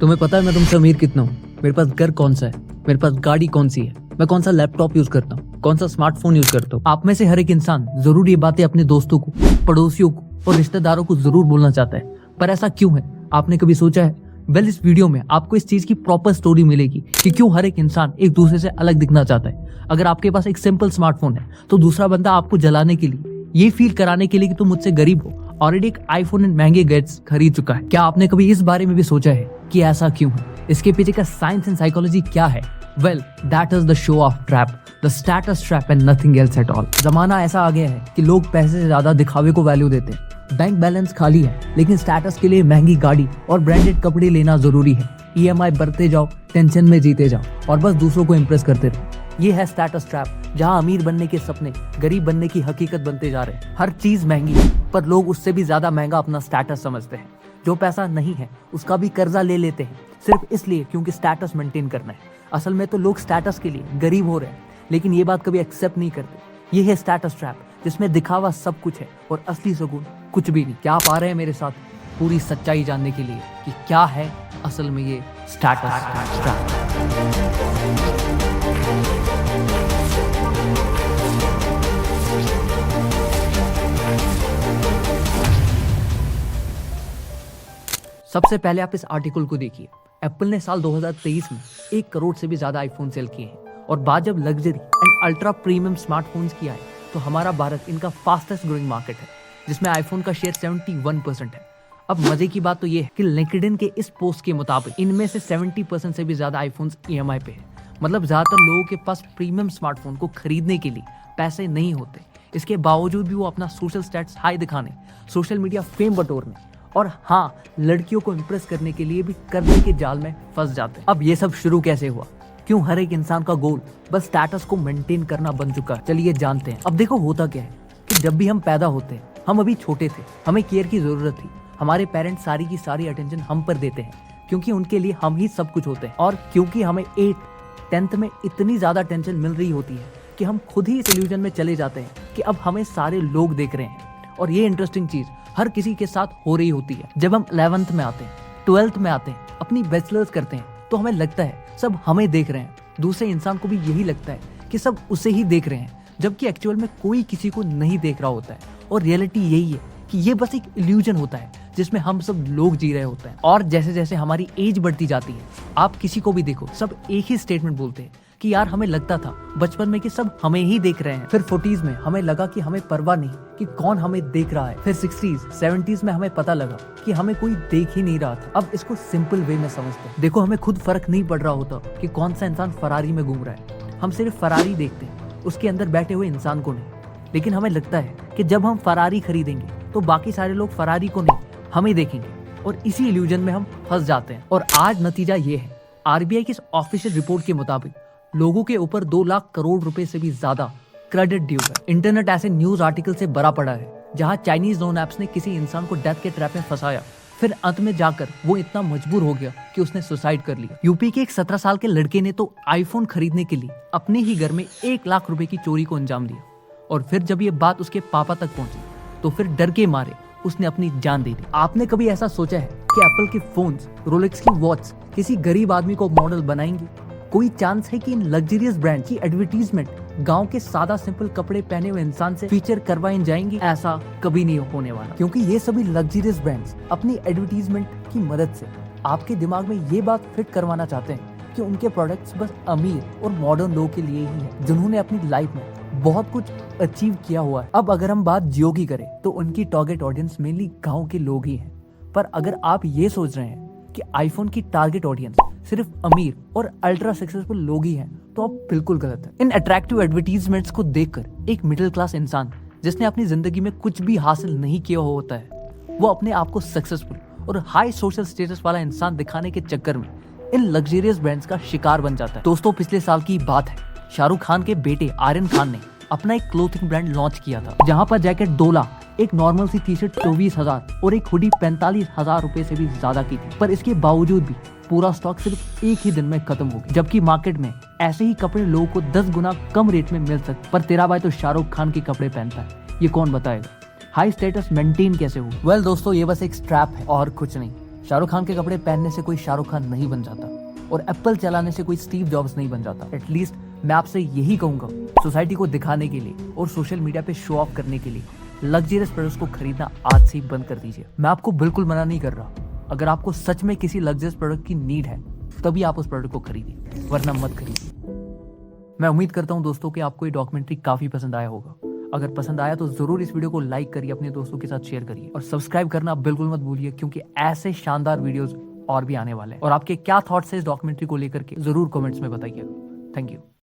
तुम्हें पता है मैं तुमसे अमीर कितना हूँ? मेरे पास घर कौन सा है, मेरे पास गाड़ी कौन सी है, मैं कौन सा लैपटॉप यूज करता हूँ, कौन सा स्मार्टफोन यूज करता हूँ। आप में से हर एक इंसान जरूर ये बातें अपने दोस्तों को, पड़ोसियों को और रिश्तेदारों को जरूर बोलना चाहता है, पर ऐसा क्यों है? आपने कभी सोचा है? वेल, इस वीडियो में आपको इस चीज की प्रॉपर स्टोरी मिलेगी कि क्यों हर एक इंसान एक दूसरे से अलग दिखना चाहता है। अगर आपके पास एक सिंपल स्मार्टफोन है तो दूसरा बंदा आपको जलाने के लिए, ये फील कराने के लिए कि तुम मुझसे गरीब हो, ऑलरेडी एक आईफोन एंड महंगे गैजेट्स खरीद चुका है। क्या आपने कभी इस बारे में भी सोचा है कि ऐसा क्यों है? इसके पीछे का साइंस एंड साइकोलॉजी क्या है? Well, that is the show off trap, the status trap and nothing else at all. जमाना ऐसा आ गया है कि लोग पैसे से ज्यादा दिखावे को वैल्यू देते हैं। बैंक बैलेंस खाली है लेकिन स्टेटस के लिए महंगी गाड़ी और ब्रांडेड कपड़े लेना जरूरी है। ईएमआई भरते जाओ, टेंशन में जीते जाओ और बस दूसरों को इम्प्रेस करते रहो। ये है स्टेटस ट्रैप, जहां अमीर बनने के सपने गरीब बनने की हकीकत बनते जा रहे हैं। हर चीज महंगी है पर लोग उससे भी ज्यादा महंगा अपना स्टेटस समझते हैं। जो पैसा नहीं है उसका भी कर्जा ले लेते हैं सिर्फ इसलिए क्योंकि स्टेटस मेंटेन करना है। असल में तो लोग स्टेटस के लिए गरीब हो रहे हैं लेकिन ये बात कभी एक्सेप्ट नहीं करते। ये है स्टेटस ट्रैप, जिसमें दिखावा सब कुछ है और असली सुकून कुछ भी नहीं। क्या आप आ रहे हैं मेरे साथ पूरी सच्चाई जानने के लिए कि क्या है असल में ये स्टेटस ट्रैप? सबसे पहले आप इस आर्टिकल को देखिए। एप्पल ने साल 2023 में 1 करोड़ से भी ज्यादा आईफोन सेल किए हैं और बात जब luxury and ultra premium smartphones की आए तो हमारा भारत इनका फास्टेस्ट ग्रोइंग मार्केट है, जिसमें आईफोन का शेयर 71% है। अब मजे की बात तो ये है कि लिंक्डइन के इस पोस्ट के मुताबिक इनमें से 70% से भी ज्यादा आईफोन्स ईएमआई पे है। मतलब ज्यादातर लोगों के पास प्रीमियम स्मार्टफोन को खरीदने के लिए पैसे नहीं होते। इसके बावजूद भी वो अपना सोशल स्टेटस हाई दिखाने, सोशल मीडिया फेम बटोरने और हाँ, लड़कियों को इम्प्रेस करने के लिए भी करने के जाल में फंस जाते हैं। अब ये सब शुरू कैसे हुआ? क्यों हर एक इंसान का गोल बस स्टेटस को मेंटेन करना बन चुका है? चलिए जानते हैं। अब देखो, होता क्या है कि जब भी हम पैदा होते हैं, हम अभी छोटे थे, हमें केयर की जरूरत थी। हमारे पेरेंट्स सारी की सारी अटेंशन हम पर देते हैं क्योंकि उनके लिए हम ही सब कुछ होते हैं। और क्योंकि हमें 8th 10th में इतनी ज्यादा टेंशन मिल रही होती है कि हम खुद ही इस इल्यूजन में चले जाते हैं कि अब हमें सारे लोग देख रहे हैं। और ये इंटरेस्टिंग चीज हर किसी के साथ हो रही होती है। जब हम 11th में आते हैं, 12th में आते हैं, अपनी बैचलर्स करते हैं तो हमें लगता है सब हमें देख रहे हैं। दूसरे इंसान को भी यही लगता है कि सब उसे ही देख रहे हैं, जबकि एक्चुअल में कोई किसी को नहीं देख रहा होता है। और रियलिटी यही है कि ये बस एक इल्यूजन होता है जिसमें हम सब लोग जी रहे होते हैं। और जैसे जैसे हमारी एज बढ़ती जाती है, आप किसी को भी देखो, सब एक ही स्टेटमेंट बोलते हैं कि यार हमें लगता था बचपन में कि सब हमें ही देख रहे हैं। फिर 40s में हमें लगा कि हमें परवाह नहीं कि कौन हमें देख रहा है। फिर 60s 70s में हमें पता लगा कि हमें कोई देख ही नहीं रहा था। अब इसको सिंपल वे में समझते हैं। देखो, हमें खुद फर्क नहीं पड़ रहा होता कि कौन सा इंसान फरारी में घूम रहा है। हम सिर्फ फरारी देखते हैं, उसके अंदर बैठे हुए इंसान को नहीं। लेकिन हमें लगता है कि जब हम फरारी खरीदेंगे तो बाकी सारे लोग फरारी को नहीं, हमें देखेंगे और इसी इल्यूजन में हम फंस जाते हैं। और आज नतीजा ये है, आरबीआई की इस ऑफिशियल रिपोर्ट के मुताबिक लोगों के ऊपर 2 लाख करोड़ रुपए से भी ज्यादा क्रेडिट ड्यू है। इंटरनेट ऐसे न्यूज आर्टिकल से भरा पड़ा है जहां चाइनीज लोन एप्स ने किसी इंसान को डेथ के ट्रैप में फंसाया, फिर अंत में जाकर वो इतना मजबूर हो गया कि उसने सुसाइड कर लिया। यूपी के एक 17 साल के लड़के ने तो आईफोन खरीदने के लिए अपने ही घर में 1 लाख रुपए की चोरी को अंजाम दिया। और फिर जब ये बात उसके पापा तक पहुंची तो फिर डर के मारे उसने अपनी जान दे दी। आपने कभी ऐसा सोचा है कि एप्पल के फोन्स, रोलेक्स की वॉच किसी गरीब आदमी को मॉडल बनाएंगी? कोई चांस है कि इन लग्जरियस ब्रांड की एडवर्टीजमेंट गांव के सादा सिंपल कपड़े पहने हुए इंसान से फीचर करवाई जाएंगी? ऐसा कभी नहीं होने वाला, क्योंकि ये सभी लग्जरियस ब्रांड्स अपनी एडवर्टीजमेंट की मदद से आपके दिमाग में ये बात फिट करवाना चाहते हैं कि उनके प्रोडक्ट्स बस अमीर और मॉडर्न लोगों के लिए ही है, जिन्होंने अपनी लाइफ में बहुत कुछ अचीव किया हुआ है। अब अगर हम बात जियो की करें तो उनकी टारगेट ऑडियंस मेनली गाँव के लोग ही है। पर अगर आप ये सोच रहे हैं कि आईफोन की टारगेट ऑडियंस सिर्फ अमीर और अल्ट्रा सक्सेसफुल लोग ही हैं, तो आप बिल्कुल गलत है। इन अट्रैक्टिव एडवर्टीजमेंट्स को देखकर एक मिडिल क्लास इंसान जिसने अपनी जिंदगी में कुछ भी हासिल नहीं किया होता है, वो अपने आप को सक्सेसफुल और हाई सोशल स्टेटस वाला इंसान दिखाने के चक्कर में इन लग्जरियस ब्रांड्स का शिकार बन जाता है। दोस्तों, पिछले साल की बात है, शाहरुख खान के बेटे आर्यन खान ने अपना एक क्लोथिंग ब्रांड लॉन्च किया था, जहां पर जैकेट 2 लाख, एक नॉर्मल सी टी शर्ट 24,000 और एक हुडी 45,000 रुपए से भी ज्यादा की थी। पर इसके बावजूद भी पूरा स्टॉक सिर्फ एक ही दिन में खत्म हो गया, जबकि मार्केट में ऐसे ही कपड़े लोगों को 10 गुना कम रेट में मिल सकते। पर तेरा भाई तो शाहरुख खान के कपड़े पहनता है, ये कौन बताएगा? हाई स्टेटस मेंटेन कैसे हो? वेल दोस्तों, ये बस एक स्ट्रैप है और कुछ नहीं। शाहरुख खान के कपड़े पहनने से कोई शाहरुख खान नहीं बन जाता और एप्पल चलाने से कोई स्टीव जॉब्स नहीं बन जाता। एटलीस्ट मैं आपसे यही कहूंगा, सोसाइटी को दिखाने के लिए और सोशल मीडिया पे शो ऑफ करने के लिए लग्जरियस प्रोडक्ट्स को खरीदना आज से ही बंद कर दीजिए। मैं आपको बिल्कुल मना नहीं कर रहा, अगर आपको सच में किसी लग्जरियस प्रोडक्ट की नीड है तभी आप उस प्रोडक्ट को खरीदिए, वरना मत खरीदिए। मैं उम्मीद करता हूं दोस्तों कि आपको ये डॉक्यूमेंट्री काफी पसंद आया होगा। अगर पसंद आया तो जरूर इस वीडियो को लाइक करिए, अपने दोस्तों के साथ शेयर करिए और सब्सक्राइब करना बिल्कुल मत भूलिए, क्योंकि ऐसे शानदार वीडियोस और भी आने वाले हैं। और आपके क्या थॉट्स है इस डॉक्यूमेंट्री को लेकर के जरूर कमेंट्स में बताइएगा। Thank you.